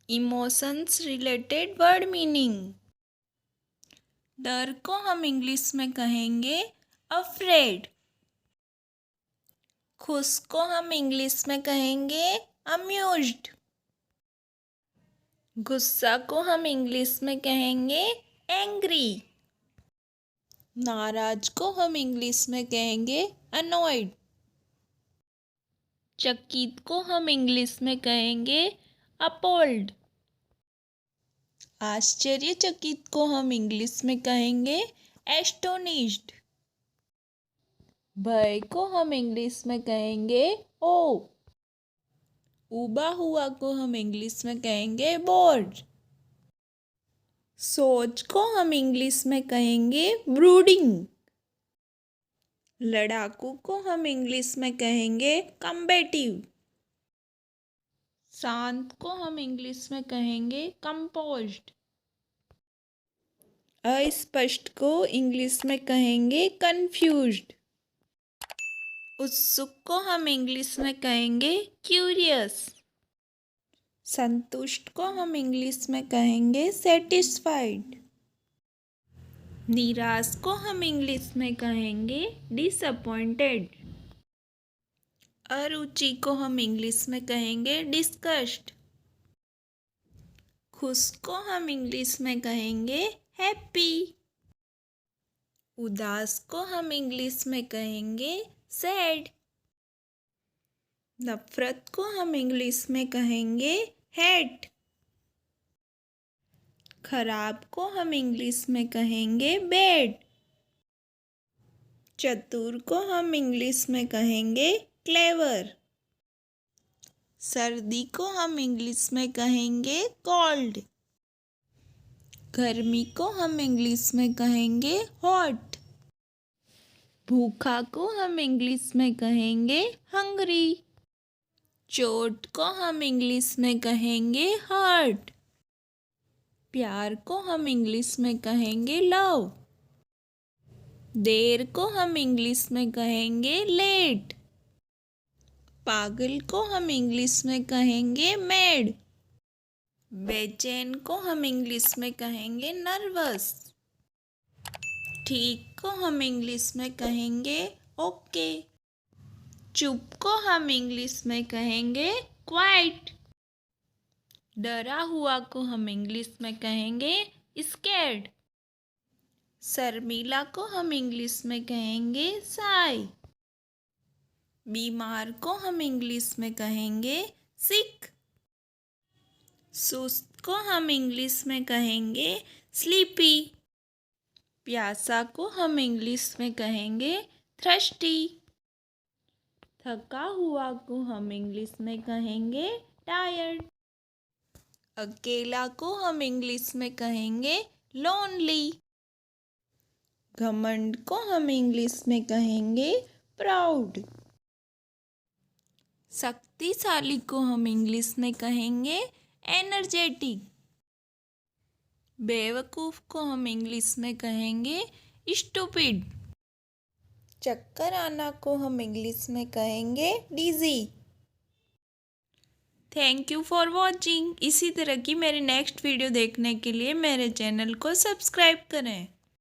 Emotions related word meaning. डर को हम इंग्लिश में कहेंगे अफ्रेड। खुश को हम इंग्लिश में कहेंगे अम्यूज्ड। गुस्सा को हम इंग्लिश में कहेंगे एंग्री। नाराज को हम इंग्लिश में कहेंगे अनॉयड। चकित को हम इंग्लिश में कहेंगे अपॉल्ड। आश्चर्यचकित को हम इंग्लिश में कहेंगे एस्टोनिश्ड। भय को हम इंग्लिश में कहेंगे ओ। उबा हुआ को हम इंग्लिश में कहेंगे बोर्ड। सोच को हम इंग्लिश में कहेंगे ब्रूडिंग। लड़ाकू को हम इंग्लिश में कहेंगे कम्बेटिव। शांत को हम इंग्लिश में कहेंगे कंपोज्ड। अस्पष्ट को इंग्लिश में कहेंगे कंफ्यूज्ड। उत्सुक को हम इंग्लिश में कहेंगे क्यूरियस। संतुष्ट को हम इंग्लिश में कहेंगे सेटिस्फाइड। निराश को हम इंग्लिश में कहेंगे डिसअपॉइंटेड। अरुचि को हम इंग्लिश में कहेंगे डिस्गस्ट। खुश को हम इंग्लिश में कहेंगे हैप्पी। उदास को हम इंग्लिश में कहेंगे सैड। नफरत को हम इंग्लिश में कहेंगे हेट। खराब को हम इंग्लिश में कहेंगे बैड। चतुर को हम इंग्लिश में कहेंगे क्लेवर। सर्दी को हम इंग्लिश में कहेंगे कोल्ड। गर्मी को हम इंग्लिश में कहेंगे हॉट। भूखा को हम इंग्लिश में कहेंगे हंग्री। चोट को हम इंग्लिश में कहेंगे हर्ट। प्यार को हम इंग्लिश में कहेंगे लव। देर को हम इंग्लिश में कहेंगे लेट। पागल को हम इंग्लिश में कहेंगे मैड। बेचैन को हम इंग्लिश में कहेंगे नर्वस। ठीक को हम इंग्लिश में कहेंगे ओके। चुप को हम इंग्लिश में कहेंगे क्वाइट। डरा हुआ को हम इंग्लिश में कहेंगे स्कैर्ड। शर्मीला को हम इंग्लिश में कहेंगे शाय। बीमार को हम इंग्लिश में कहेंगे सिक। सुस्त को हम इंग्लिश में कहेंगे स्लीपी। प्यासा को हम इंग्लिश में कहेंगे थ्रस्टी। थका हुआ को हम इंग्लिश में कहेंगे टायर्ड। अकेला को हम इंग्लिश में कहेंगे लोनली। घमंड को हम इंग्लिश में कहेंगे प्राउड। शक्तिशाली को हम इंग्लिश में कहेंगे एनर्जेटिक। बेवकूफ़ को हम इंग्लिश में कहेंगे स्टूपिड। चक्कर आना को हम इंग्लिश में कहेंगे डिजी। Thank you for watching. इसी तरह की मेरे नेक्स्ट वीडियो देखने के लिए मेरे चैनल को सब्सक्राइब करें।